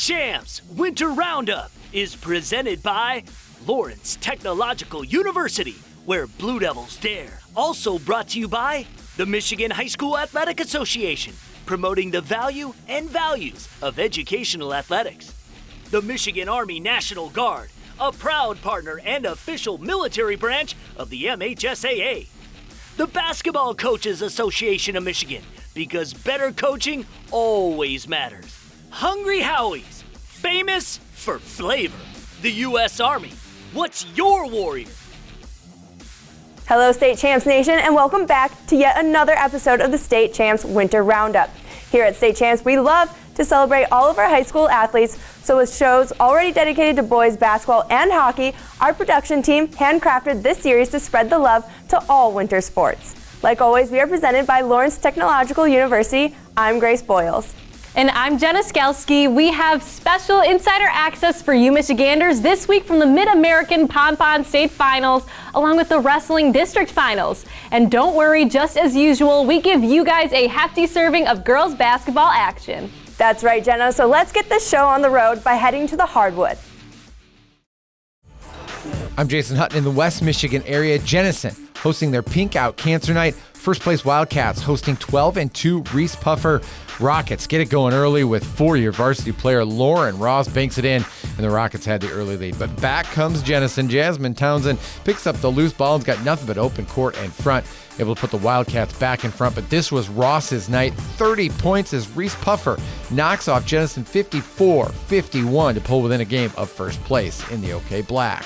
CHAMPS Winter Roundup is presented by Lawrence Technological University, where Blue Devils dare. Also brought to you by the Michigan High School Athletic Association, promoting the value and values of educational athletics. The Michigan Army National Guard, a proud partner and official military branch of the MHSAA. The Basketball Coaches Association of Michigan, because better coaching always matters. Hungry Howie's, famous for flavor. The U.S. Army, what's your warrior? Hello, State Champs Nation, and welcome back to yet another episode of the State Champs Winter Roundup. Here at State Champs, we love to celebrate all of our high school athletes, so with shows already dedicated to boys basketball and hockey, our production team handcrafted this series to spread the love to all winter sports. Like always, we are presented by Lawrence Technological University. I'm Grace Boyles. And I'm Jenna Skelski. We have special insider access for you Michiganders this week from the Mid-American Pompon State Finals, along with the Wrestling District Finals. And don't worry, just as usual, we give you guys a hefty serving of girls basketball action. That's right, Jenna. So let's get this show on the road by heading to the hardwood. I'm Jason Hutton in the West Michigan area. Jenison hosting their Pink Out Cancer Night. First place Wildcats hosting 12-2 Reese Puffer Rockets. Get it going early with four-year varsity player Lauren Ross banks it in, and the Rockets had the early lead. But back comes Jenison. Jasmine Townsend picks up the loose ball and's got nothing but open court and front. Able to put the Wildcats back in front, but this was Ross's night. 30 points as Reese Puffer knocks off Jenison 54-51 to pull within a game of first place in the OK Black.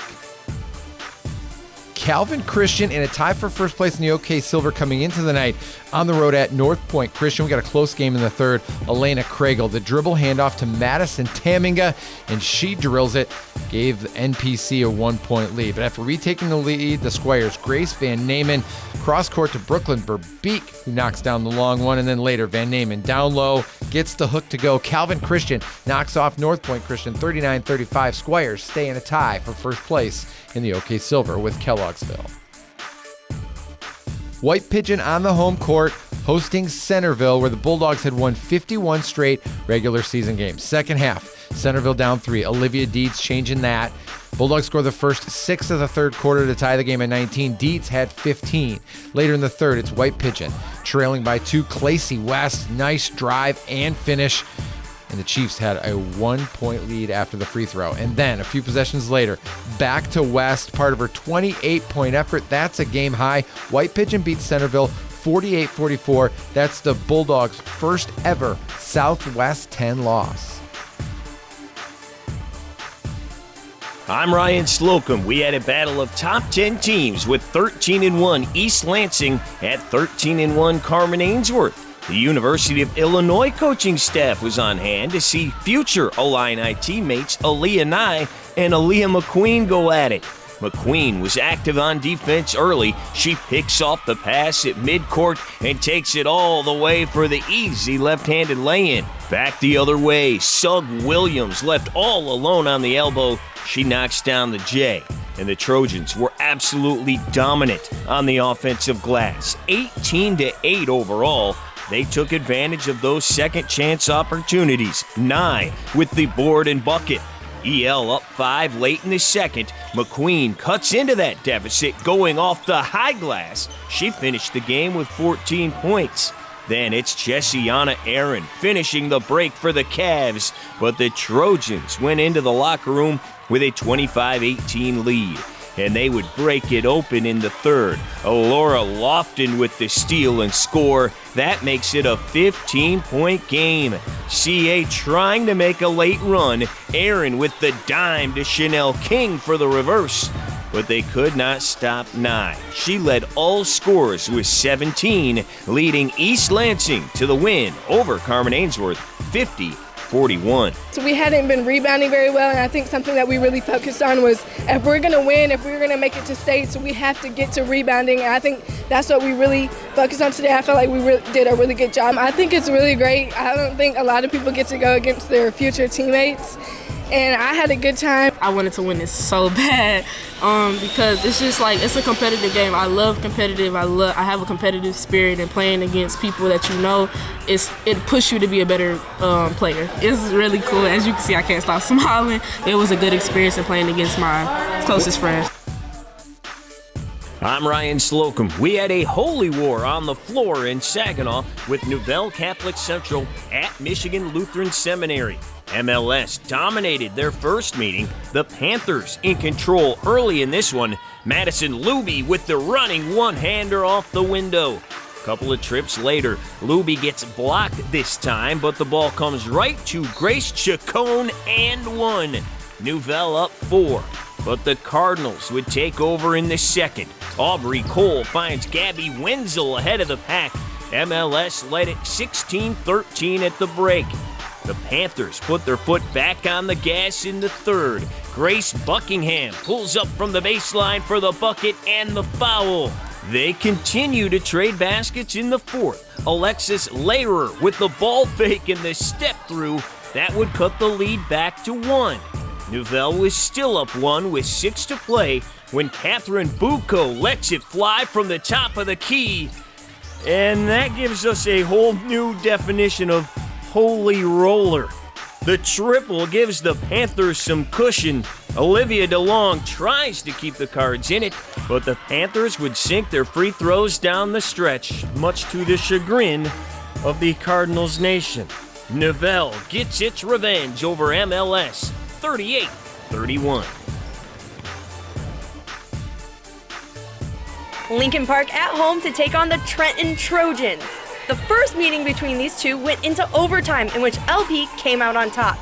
Calvin Christian in a tie for first place in the OK Silver coming into the night on the road at North Point Christian. We got a close game in the third. Elena Kragel, the dribble handoff to Madison Taminga, and she drills it. Gave the NPC a 1-point lead. But after retaking the lead, the Squires, Grace Van Namen, cross court to Brooklyn Verbeek, who knocks down the long one, and then later Van Namen down low, gets the hook to go. Calvin Christian knocks off North Point Christian 39-35. Squires stay in a tie for first place in the OK Silver with Kellogg'sville. White Pigeon on the home court hosting Centerville, where the Bulldogs had won 51 straight regular season games. Second half, Centerville down 3. Olivia Deeds changing that. Bulldogs score the first 6 of the third quarter to tie the game at 19. Deeds had 15. Later in the third, it's White Pigeon trailing by 2. Clacy West, nice drive and finish. And the Chiefs had a 1-point lead after the free throw. And then a few possessions later, back to West, part of her 28-point effort. That's a game high. White Pigeon beats Centerville 48-44. That's the Bulldogs' first ever Southwest 10 loss. I'm Ryan Slocum. We had a battle of top 10 teams with 13-1 East Lansing at 13-1 Carman Ainsworth. The University of Illinois coaching staff was on hand to see future Illini teammates Aaliyah Nye and Aaliyah McQueen go at it. McQueen was active on defense early. She picks off the pass at midcourt and takes it all the way for the easy left-handed lay-in. Back the other way, Sug Williams left all alone on the elbow. She knocks down the J. And the Trojans were absolutely dominant on the offensive glass. 18-8 overall. They took advantage of those second chance opportunities. Nye with the board and bucket. EL up 5 late in the second. McQueen cuts into that deficit going off the high glass. She finished the game with 14 points. Then it's Jessiana Aaron finishing the break for the Cavs. But the Trojans went into the locker room with a 25-18 lead. And they would break it open in the third. Laura Lofton with the steal and score. That makes it a 15-point game. CA trying to make a late run. Aaron with the dime to Chanel King for the reverse. But they could not stop Nye. She led all scorers with 17, leading East Lansing to the win over Carman Ainsworth 50-41. So we hadn't been rebounding very well, and I think something that we really focused on was if we're going to win, if we're going to make it to state, so we have to get to rebounding, and I think that's what we really focused on today. I felt like we did a really good job. I think it's really great. I don't think a lot of people get to go against their future teammates, and I had a good time. I wanted to win this so bad because it's just like, it's a competitive game. I love competitive. I have a competitive spirit, and playing against people that you know, it pushes you to be a better player. It's really cool. As you can see, I can't stop smiling. It was a good experience in playing against my closest friends. I'm Ryan Slocum. We had a holy war on the floor in Saginaw with Nouvelle Catholic Central at Michigan Lutheran Seminary. MLS dominated their first meeting. The Panthers in control early in this one. Madison Luby with the running one-hander off the window. Couple of trips later, Luby gets blocked this time, but the ball comes right to Grace Chacon and one. Nouvelle up 4. But the Cardinals would take over in the second. Aubrey Cole finds Gabby Wenzel ahead of the pack. MLS led it 16-13 at the break. The Panthers put their foot back on the gas in the third. Grace Buckingham pulls up from the baseline for the bucket and the foul. They continue to trade baskets in the fourth. Alexis Lehrer with the ball fake and the step through. That would cut the lead back to 1. Nouvelle was still up 1 with 6 to play when Catherine Bucco lets it fly from the top of the key. And that gives us a whole new definition of holy roller. The triple gives the Panthers some cushion. Olivia DeLong tries to keep the Cards in it, but the Panthers would sink their free throws down the stretch, much to the chagrin of the Cardinals nation. Nouvelle gets its revenge over MLS, 38-31. Lincoln Park at home to take on the Trenton Trojans. The first meeting between these two went into overtime, in which LP came out on top.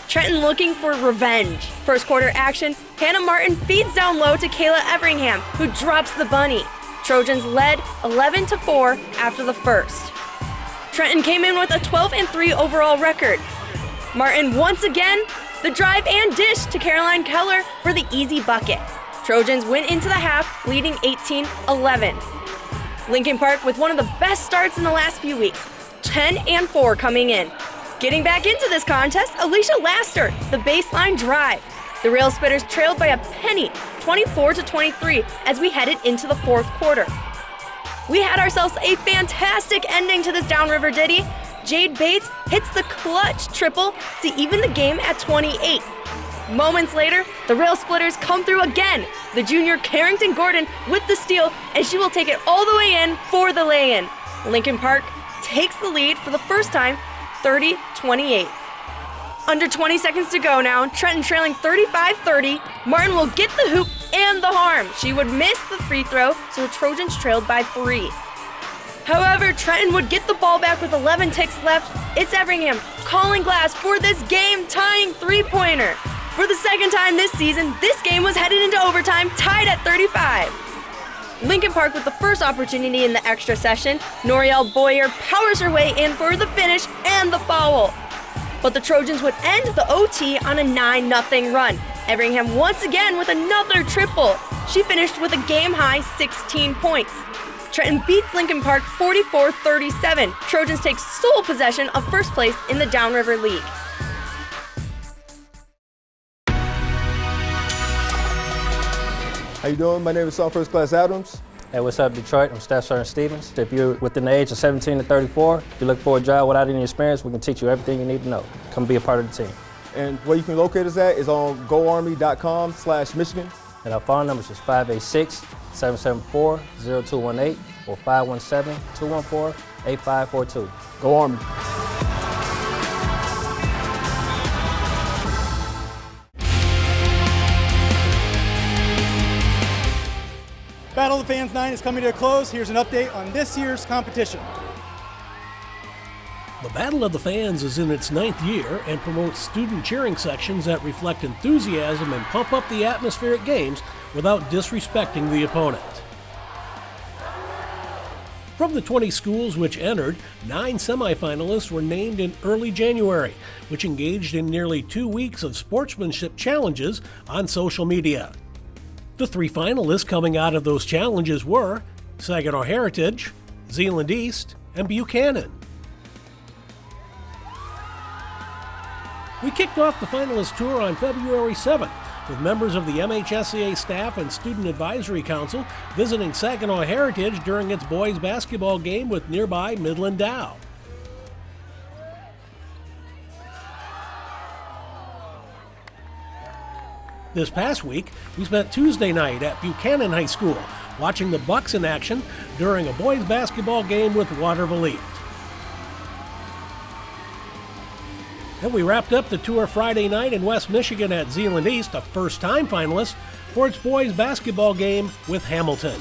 Trenton looking for revenge. First quarter action, Hannah Martin feeds down low to Kayla Everingham, who drops the bunny. Trojans led 11-4 after the first. Trenton came in with a 12-3 overall record. Martin once again, the drive and dish to Caroline Keller for the easy bucket. Trojans went into the half, leading 18-11. Lincoln Park with one of the best starts in the last few weeks, 10-4 coming in. Getting back into this contest, Alicia Laster, the baseline drive. The Rail Spitters trailed by a penny, 24-23, as we headed into the fourth quarter. We had ourselves a fantastic ending to this downriver ditty. Jade Bates hits the clutch triple to even the game at 28. Moments later, the Rail Splitters come through again. The junior Carrington Gordon with the steal, and she will take it all the way in for the lay-in. Lincoln Park takes the lead for the first time, 30-28. Under 20 seconds to go now, Trenton trailing 35-30. Martin will get the hoop and the harm. She would miss the free throw, so the Trojans trailed by 3. However, Trenton would get the ball back with 11 ticks left. It's Everingham calling glass for this game-tying three-pointer. For the second time this season, this game was headed into overtime, tied at 35. Lincoln Park with the first opportunity in the extra session. Noriel Boyer powers her way in for the finish and the foul. But the Trojans would end the OT on a 9-0 run. Everingham once again with another triple. She finished with a game-high 16 points. Trenton beats Lincoln Park 44-37. Trojans take sole possession of first place in the Downriver League. How you doing? My name is First Class Adams. Hey, what's up, Detroit? I'm Staff Sergeant Stevens. If you're within the age of 17 to 34, if you look for a job without any experience, we can teach you everything you need to know. Come be a part of the team. And where you can locate us at is on goarmy.com/Michigan. And our phone numbers is 586-774-0218 or 517-214-8542. Go Army. Battle of the Fans 9 is coming to a close. Here's an update on this year's competition. The Battle of the Fans is in its 9th year and promotes student cheering sections that reflect enthusiasm and pump up the atmosphere at games without disrespecting the opponent. From the 20 schools which entered, 9 semifinalists were named in early January, which engaged in nearly 2 weeks of sportsmanship challenges on social media. The 3 finalists coming out of those challenges were Saginaw Heritage, Zeeland East, and Buchanan. We kicked off the finalist tour on February 7th with members of the MHSAA staff and Student Advisory Council visiting Saginaw Heritage during its boys basketball game with nearby Midland Dow. This past week, we spent Tuesday night at Buchanan High School watching the Bucks in action during a boys basketball game with Waterville Elite. Then we wrapped up the tour Friday night in West Michigan at Zeeland East, a first-time finalist, for its boys basketball game with Hamilton.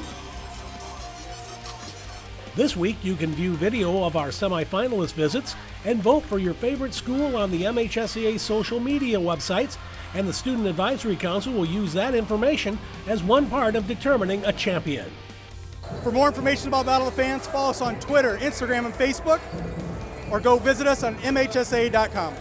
This week, you can view video of our semifinalist visits and vote for your favorite school on the MHSAA social media websites, and the Student Advisory Council will use that information as one part of determining a champion. For more information about Battle of the Fans, follow us on Twitter, Instagram, and Facebook, or go visit us on MHSAA.com.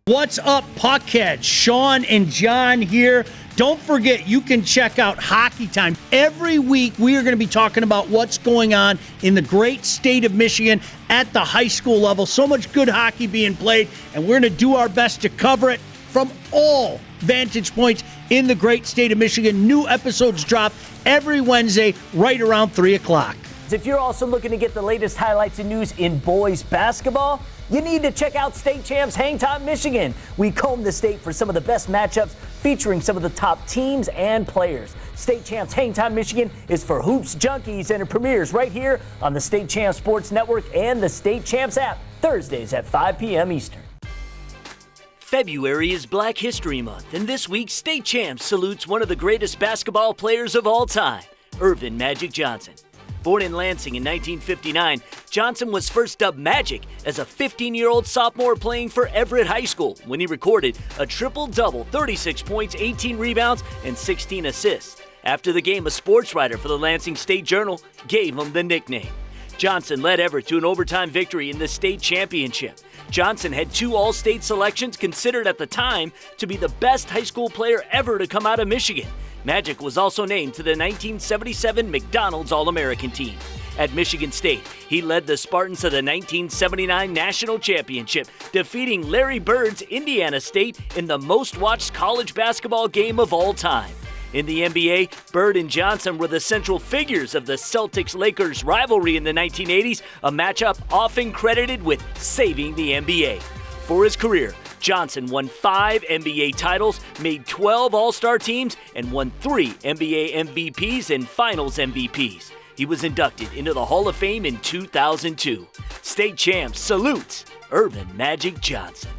What's up, Puckhead? Sean and John here. Don't forget, you can check out Hockey Time. Every week, we are going to be talking about what's going on in the great state of Michigan at the high school level. So much good hockey being played, and we're going to do our best to cover it from all vantage points in the great state of Michigan. New episodes drop every Wednesday right around 3 o'clock. If you're also looking to get the latest highlights and news in boys basketball, you need to check out State Champs Hangtime Michigan. We comb the state for some of the best matchups featuring some of the top teams and players. State Champs Hangtime Michigan is for hoops junkies, and it premieres right here on the State Champs Sports Network and the State Champs app, Thursdays at 5 p.m. Eastern. February is Black History Month, and this week State Champs salutes one of the greatest basketball players of all time, Earvin Magic Johnson. Born in Lansing in 1959, Johnson was first dubbed Magic as a 15-year-old sophomore playing for Everett High School when he recorded a triple-double, 36 points, 18 rebounds, and 16 assists. After the game, a sports writer for the Lansing State Journal gave him the nickname. Johnson led Everett to an overtime victory in the state championship. Johnson had 2 All-State selections, considered at the time to be the best high school player ever to come out of Michigan. Magic was also named to the 1977 McDonald's All-American team. At Michigan State, he led the Spartans to the 1979 National Championship, defeating Larry Bird's Indiana State in the most-watched college basketball game of all time. In the NBA, Bird and Johnson were the central figures of the Celtics-Lakers rivalry in the 1980s, a matchup often credited with saving the NBA. For his career, Johnson won 5 NBA titles, made 12 All-Star teams, and won 3 NBA MVPs and Finals MVPs. He was inducted into the Hall of Fame in 2002. State Champs salutes Earvin Magic Johnson.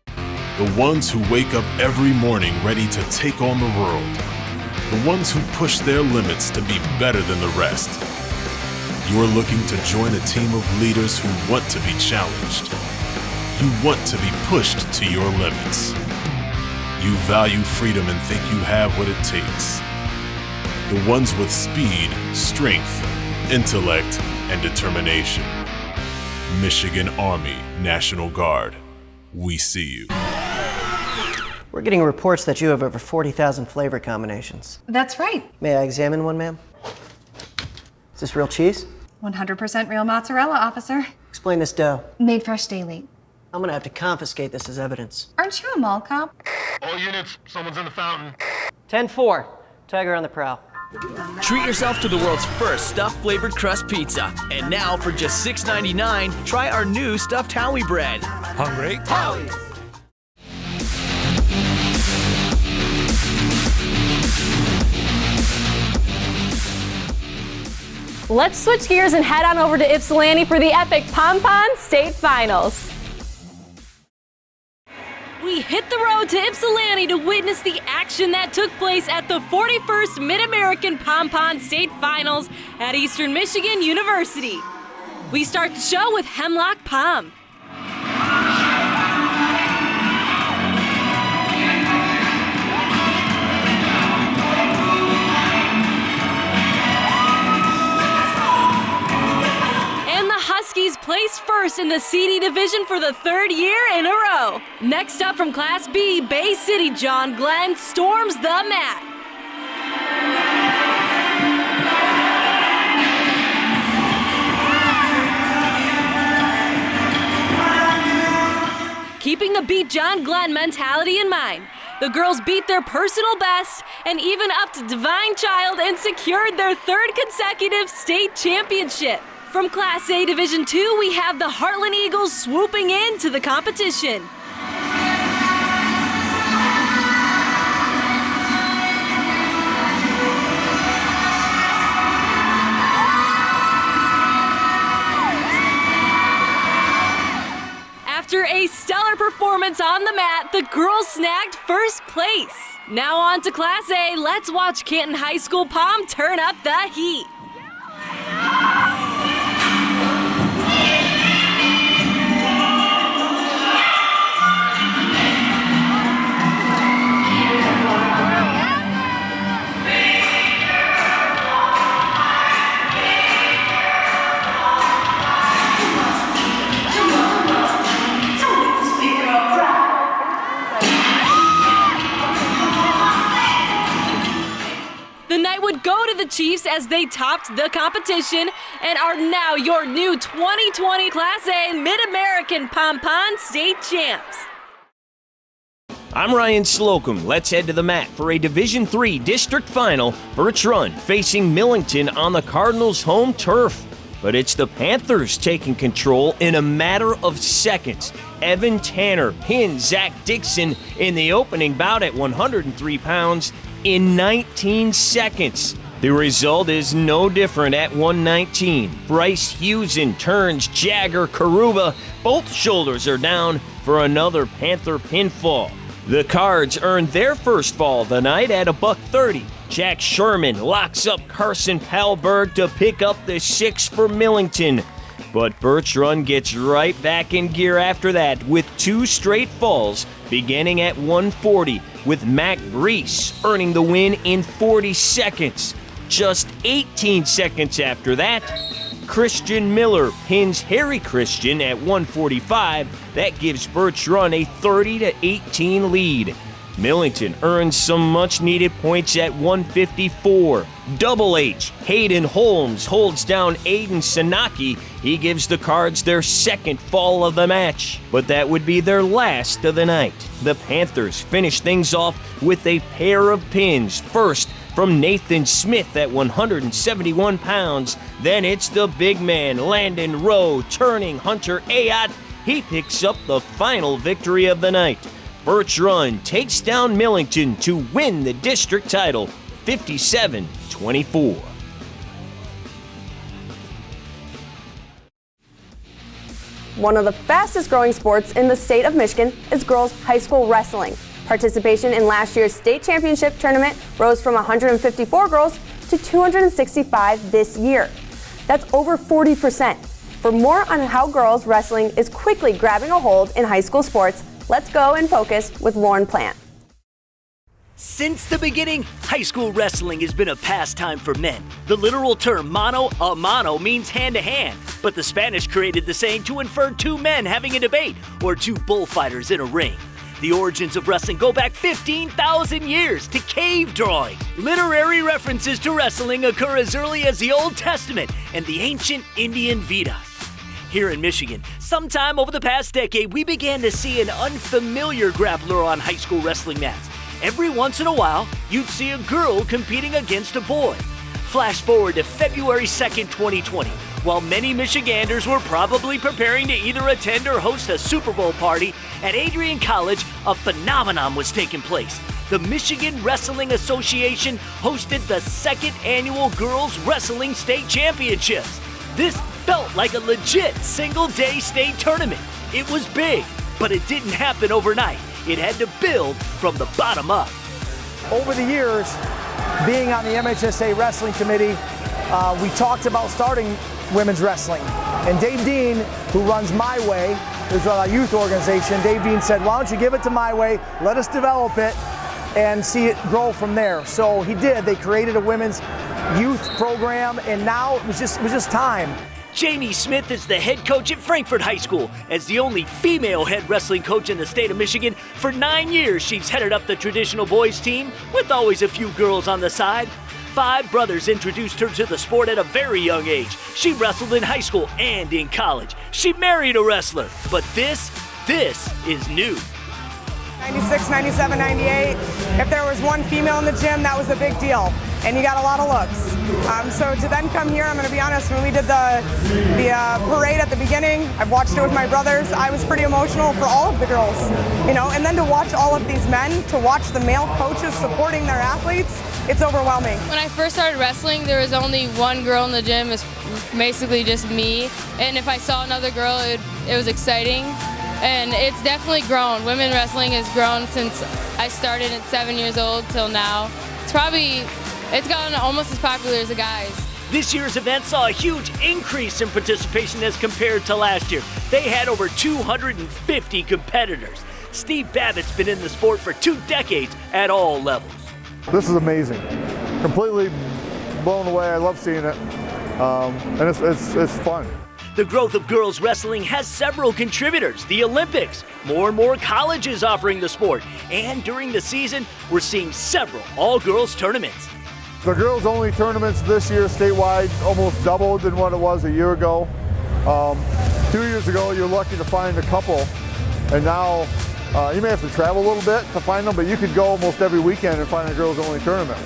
The ones who wake up every morning ready to take on the world. The ones who push their limits to be better than the rest. You're looking to join a team of leaders who want to be challenged. You want to be pushed to your limits. You value freedom and think you have what it takes. The ones with speed, strength, intellect, and determination. Michigan Army National Guard. We see you. We're getting reports that you have over 40,000 flavor combinations. That's right. May I examine one, ma'am? Is this real cheese? 100% real mozzarella, officer. Explain this dough. Made fresh daily. I'm gonna have to confiscate this as evidence. Aren't you a mall cop? All units, someone's in the fountain. 10-4, Tiger on the prowl. Treat yourself to the world's first stuffed flavored crust pizza. And now for just $6.99, try our new stuffed Howie bread. Hungry? Howie! Let's switch gears and head on over to Ypsilanti for the epic Pompon State Finals. We hit the road to Ypsilanti to witness the action that took place at the 41st Mid-American Pompon State Finals at Eastern Michigan University. We start the show with Hemlock Pom. Huskies placed first in the CD division for the 3rd year in a row. Next up from Class B, Bay City John Glenn storms the mat. keeping the Beat John Glenn mentality in mind. The girls beat their personal best and even upped Divine Child and secured their third consecutive state championship. From Class A Division II, we have the Heartland Eagles swooping into the competition. After a stellar performance on the mat, the girls snagged first place. Now on to Class A. Let's watch Canton High School Pom turn up the heat. The night would go to the Chiefs as they topped the competition and are now your new 2020 Class A Mid-American Pompon State Champs. I'm Ryan Slocum. Let's head to the mat for a Division III District Final. Birch Run facing Millington on the Cardinals' home turf. But it's the Panthers taking control in a matter of seconds. Evan Tanner pinned Zach Dixon in the opening bout at 103 pounds in 19 seconds. The result is no different at 119. Bryce Hewson turns Jagger Karuba. Both shoulders are down for another Panther pinfall. The Cards earned their first fall of the night at $130. Jack Sherman locks up Carson Palberg to pick up the 6 for Millington. But Birch Run gets right back in gear after that with 2 straight falls, beginning at 140, with Mac Brees earning the win in 40 seconds. Just 18 seconds after that, Christian Miller pins Harry Christian at 145. That gives Birch Run a 30-18 lead. Millington earns some much-needed points at 154. Double H, Hayden Holmes holds down Aiden Sanaki. He gives the Cards their second fall of the match, but that would be their last of the night. The Panthers finish things off with a pair of pins. First, from Nathan Smith at 171 pounds. Then it's the big man, Landon Rowe, turning Hunter Ayotte. He picks up the final victory of the night. Birch Run takes down Millington to win the district title, 57-24. One of the fastest growing sports in the state of Michigan is girls high school wrestling. Participation in last year's state championship tournament rose from 154 girls to 265 this year. That's over 40%. For more on how girls wrestling is quickly grabbing a hold in high school sports, let's go and focus with Lauren Plant. Since the beginning, high school wrestling has been a pastime for men. The literal term mano a mano means hand-to-hand, but the Spanish created the saying to infer 2 men having a debate or 2 bullfighters in a ring. The origins of wrestling go back 15,000 years to cave drawings. Literary references to wrestling occur as early as the Old Testament and the ancient Indian Vedas. Here in Michigan, sometime over the past decade, we began to see an unfamiliar grappler on high school wrestling mats. Every once in a while, you'd see a girl competing against a boy. Flash forward to February 2nd, 2020. While many Michiganders were probably preparing to either attend or host a Super Bowl party, at Adrian College, a phenomenon was taking place. The Michigan Wrestling Association hosted the 2nd annual Girls Wrestling State Championships. This felt like a legit single-day state tournament. It was big, but it didn't happen overnight. It had to build from the bottom up. Over the years, being on the MHSAA Wrestling Committee, we talked about starting women's wrestling. And Dave Dean, who runs My Way, who's our youth organization, Dave Dean said, why don't you give it to My Way, let us develop it, and see it grow from there. So he did. They created a women's youth program, and now it was just time. Jamie Smith is the head coach at Frankfort High School. As the only female head wrestling coach in the state of Michigan, for 9 years she's headed up the traditional boys team, with always a few girls on the side. 5 brothers introduced her to the sport at a very young age. She wrestled in high school and in college. She married a wrestler, but this this is new. 96, 97, 98. If there was one female in the gym, that was a big deal. And you got a lot of looks. So to then come here, I'm going to be honest, when we did the parade at the beginning, I've watched it with my brothers. I was pretty emotional for all of the girls, you know, and then to watch all of these men, to watch the male coaches supporting their athletes, it's overwhelming. When I first started wrestling, there was only one girl in the gym. It's basically just me. And if I saw another girl, it was exciting. And it's definitely grown. Women wrestling has grown since I started at 7 years old till now. It's gotten almost as popular as the guys. This year's event saw a huge increase in participation as compared to last year. They had over 250 competitors. Steve Babbitt's been in the sport for 2 decades at all levels. This is amazing. Completely blown away. I love seeing it. And it's fun. The growth of girls wrestling has several contributors. The Olympics, more and more colleges offering the sport. And during the season, we're seeing several all-girls tournaments. The girls-only tournaments this year statewide almost doubled than what it was a year ago. 2 years ago, you're lucky to find a couple. And now, you may have to travel a little bit to find them, but you could go almost every weekend and find a girls-only tournament.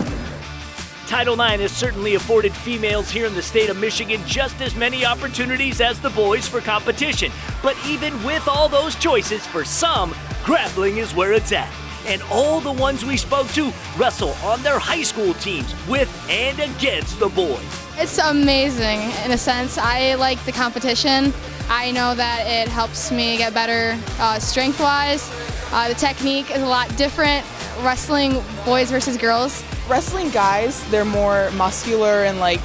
Title IX has certainly afforded females here in the state of Michigan just as many opportunities as the boys for competition. But even with all those choices, for some, grappling is where it's at. And all the ones we spoke to wrestle on their high school teams with and against the boys. It's amazing in a sense. I like the competition. I know that it helps me get better strength-wise. The technique is a lot different, wrestling boys versus girls. Wrestling guys, they're more muscular and like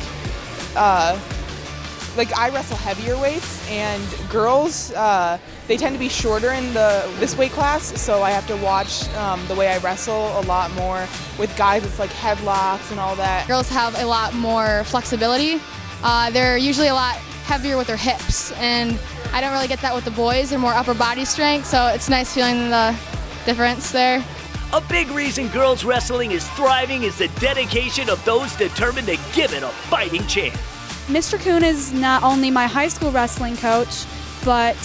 I wrestle heavier weights, and girls, they tend to be shorter in this weight class, so I have to watch the way I wrestle a lot more. With guys, it's like headlocks and all that. Girls have a lot more flexibility. They're usually a lot heavier with their hips, and I don't really get that with the boys. They're more upper body strength, so it's nice feeling the difference there. A big reason girls wrestling is thriving is the dedication of those determined to give it a fighting chance. Mr. Kuhn is not only my high school wrestling coach, but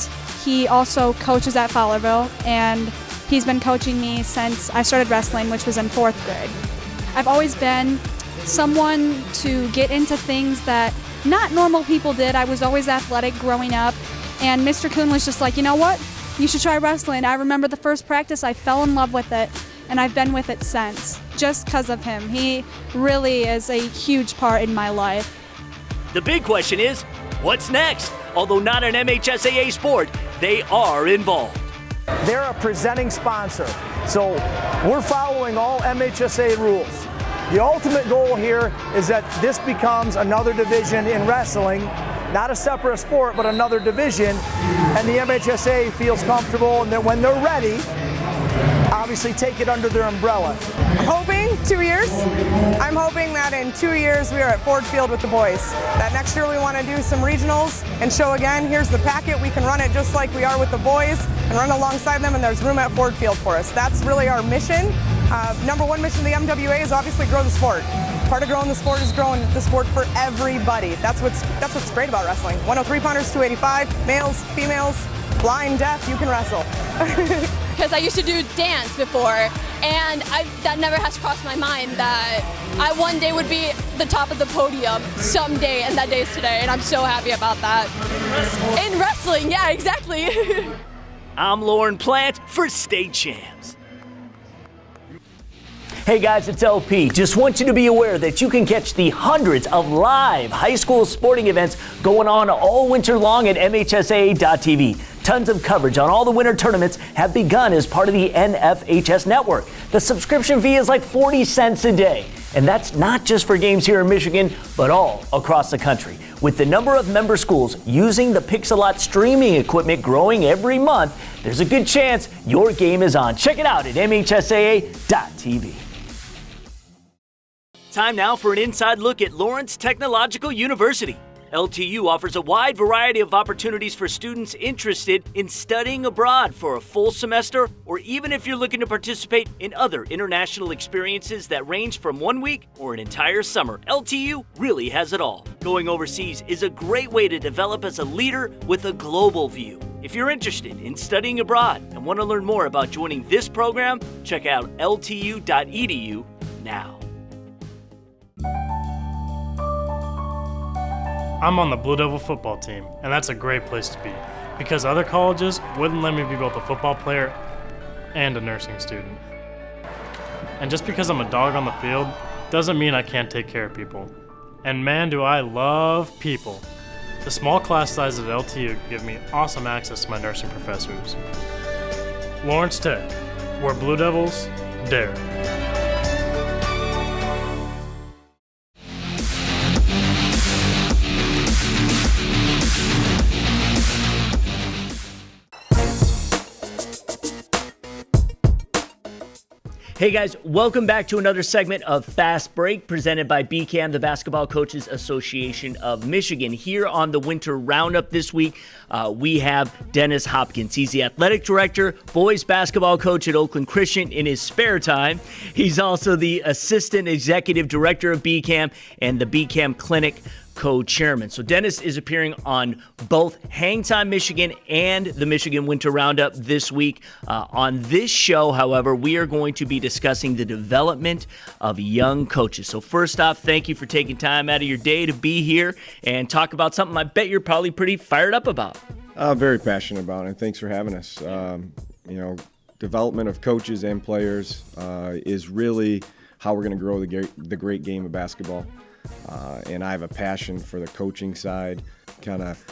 he also coaches at Fowlerville, and he's been coaching me since I started wrestling, which was in 4th grade. I've always been someone to get into things that not normal people did. I was always athletic growing up, and Mr. Kuhn was just like, you know what? You should try wrestling. I remember the first practice, I fell in love with it, and I've been with it since, just because of him. He really is a huge part in my life. The big question is, what's next? Although not an MHSAA sport, they are involved. They're a presenting sponsor, so we're following all MHSAA rules. The ultimate goal here is that this becomes another division in wrestling, not a separate sport, but another division, and the MHSAA feels comfortable, and that when they're ready, obviously take it under their umbrella. I'm hoping 2 years. I'm hoping that in 2 years we are at Ford Field with the boys. That next year we want to do some regionals and show again, here's the packet, we can run it just like we are with the boys and run alongside them, and there's room at Ford Field for us. That's really our mission. Number one mission of the MWA is obviously grow the sport. Part of growing the sport is growing the sport for everybody. That's what's great about wrestling. 103-pounders, 285, males, females, blind, deaf, you can wrestle. Because I used to do dance before, and that never has crossed my mind that I one day would be the top of the podium someday, and that day is today, and I'm so happy about that. In wrestling, yeah, exactly. I'm Lauren Plant for State Champs. Hey guys, it's LP. Just want you to be aware that you can catch the hundreds of live high school sporting events going on all winter long at MHSAA.tv. Tons of coverage on all the winter tournaments have begun as part of the NFHS network. The subscription fee is like 40 cents a day. And that's not just for games here in Michigan, but all across the country. With the number of member schools using the Pixelot streaming equipment growing every month, there's a good chance your game is on. Check it out at MHSAA.tv. Time now for an inside look at Lawrence Technological University. LTU offers a wide variety of opportunities for students interested in studying abroad for a full semester, or even if you're looking to participate in other international experiences that range from 1 week or an entire summer. LTU really has it all. Going overseas is a great way to develop as a leader with a global view. If you're interested in studying abroad and want to learn more about joining this program, check out ltu.edu now. I'm on the Blue Devil football team, and that's a great place to be because other colleges wouldn't let me be both a football player and a nursing student. And just because I'm a dog on the field doesn't mean I can't take care of people. And man, do I love people. The small class size at LTU give me awesome access to my nursing professors. Lawrence Tech, where Blue Devils dare. Hey guys, welcome back to another segment of Fast Break presented by BCAM, the Basketball Coaches Association of Michigan. Here on the Winter Roundup this week, we have Dennis Hopkins. He's the athletic director, boys basketball coach at Oakland Christian in his spare time. He's also the assistant executive director of BCAM and the BCAM Clinic co-chairman. So Dennis is appearing on both Hang Time Michigan and the Michigan Winter Roundup this week. On this show, however, we are going to be discussing the development of young coaches. So first off, thank you for taking time out of your day to be here and talk about something I bet you're probably pretty fired up about. Very passionate about it. Thanks for having us. Development of coaches and players is really how we're going to grow the great game of basketball. And I have a passion for the coaching side, kind of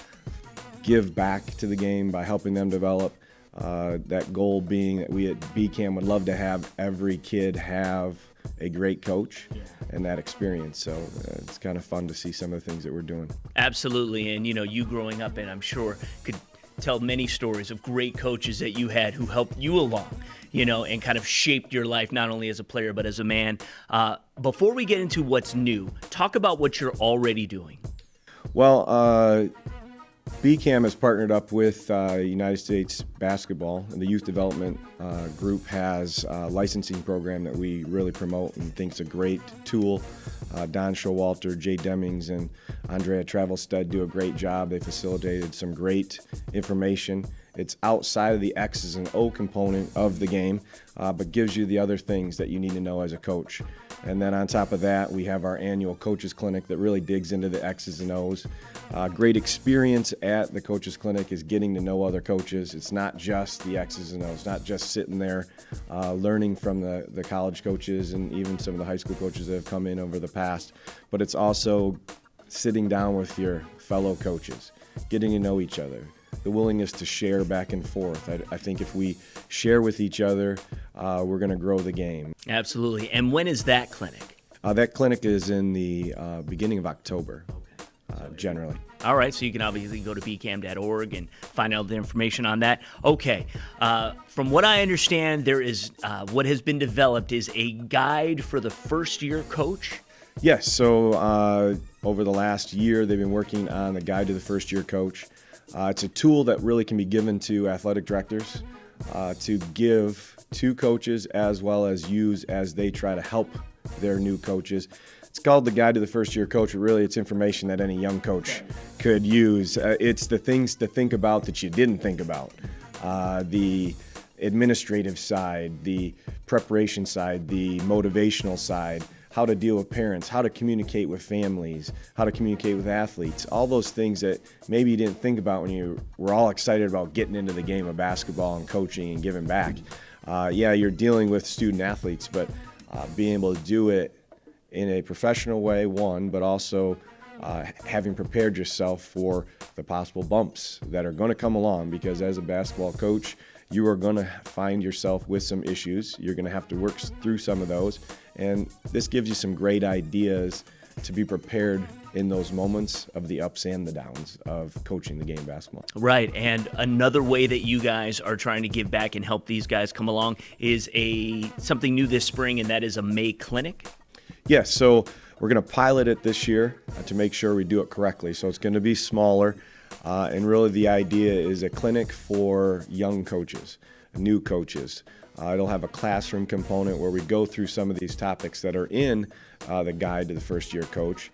give back to the game by helping them develop. That goal being that we at BCAM would love to have every kid have a great coach and that experience. So it's kind of fun to see some of the things that we're doing. Absolutely. And, you growing up, and I'm sure could tell many stories of great coaches that you had who helped you along, and kind of shaped your life, not only as a player, but as a man. Before we get into what's new, talk about what you're already doing. Well, BCAM has partnered up with United States Basketball, and the Youth Development Group has a licensing program that we really promote and think is a great tool. Don Showalter, Jay Demings, and Andrea Travelstead do a great job. They facilitated some great information. It's outside of the X's and O component of the game, but gives you the other things that you need to know as a coach. And then on top of that, we have our annual Coaches Clinic that really digs into the X's and O's. Great experience at the Coaches Clinic is getting to know other coaches. It's not just the X's and O's, not just sitting there learning from the college coaches and even some of the high school coaches that have come in over the past, but it's also sitting down with your fellow coaches, getting to know each other, the willingness to share back and forth. I think if we share with each other, we're going to grow the game. Absolutely. And when is that clinic? That clinic is in the beginning of October, generally. All right, so you can obviously go to bcam.org and find out the information on that. Okay, from what I understand, there is what has been developed is a guide for the first-year coach. Yes, so over the last year, they've been working on the guide to the first-year coach. It's a tool that really can be given to athletic directors to give to coaches as well as use as they try to help their new coaches. It's called the Guide to the First Year Coach, but really it's information that any young coach could use. It's the things to think about that you didn't think about. The administrative side, the preparation side, the motivational side, how to deal with parents, how to communicate with families, how to communicate with athletes, all those things that maybe you didn't think about when you were all excited about getting into the game of basketball and coaching and giving back. You're dealing with student athletes, but being able to do it in a professional way, one, but also having prepared yourself for the possible bumps that are going to come along, because as a basketball coach, you are going to find yourself with some issues. You're going to have to work through some of those. And this gives you some great ideas to be prepared in those moments of the ups and the downs of coaching the game of basketball. Right, and another way that you guys are trying to give back and help these guys come along is something new this spring, and that is a May clinic. Yes, so we're going to pilot it this year to make sure we do it correctly. So it's going to be smaller, and really the idea is a clinic for young coaches, new coaches. It'll have a classroom component where we go through some of these topics that are in the Guide to the First Year Coach,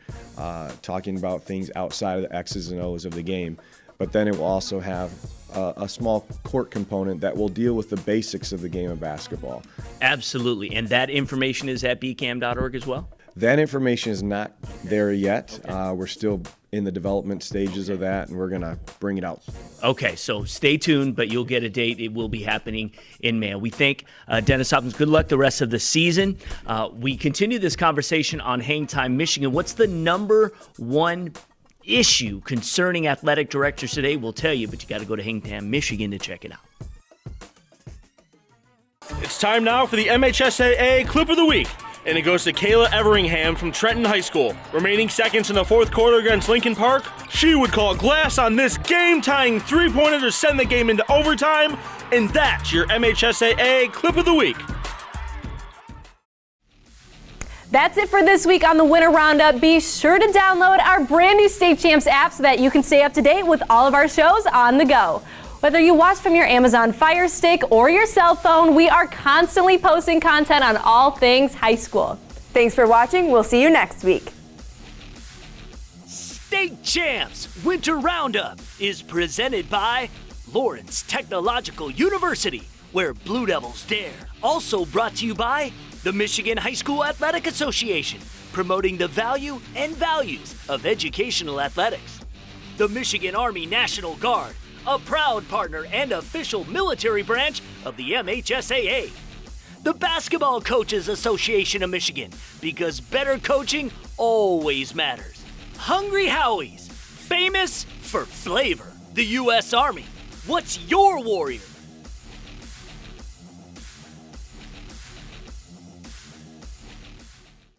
talking about things outside of the X's and O's of the game. But then it will also have a small court component that will deal with the basics of the game of basketball. Absolutely. And that information is at bcam.org as well? That information is not there yet. Okay. We're still in the development stages of that, and we're going to bring it out. Okay, so stay tuned, but you'll get a date. It will be happening in May. We thank Dennis Hopkins. Good luck the rest of the season. We continue this conversation on Hang Time Michigan. What's the number one issue concerning athletic directors today? We'll tell you, but you got to go to Hang Time Michigan to check it out. It's time now for the MHSAA Clip of the Week, and it goes to Kayla Everingham from Trenton High School. Remaining seconds in the fourth quarter against Lincoln Park, she would call glass on this game-tying three-pointer to send the game into overtime, and that's your MHSAA Clip of the Week. That's it for this week on the Winter Roundup. Be sure to download our brand new State Champs app so that you can stay up to date with all of our shows on the go. Whether you watch from your Amazon Fire Stick or your cell phone, we are constantly posting content on all things high school. Thanks for watching. We'll see you next week. State Champs Winter Roundup is presented by Lawrence Technological University, where Blue Devils dare. Also brought to you by the Michigan High School Athletic Association, promoting the value and values of educational athletics. The Michigan Army National Guard, a proud partner and official military branch of the MHSAA. The Basketball Coaches Association of Michigan, because better coaching always matters. Hungry Howie's, famous for flavor. The U.S. Army, what's your warrior?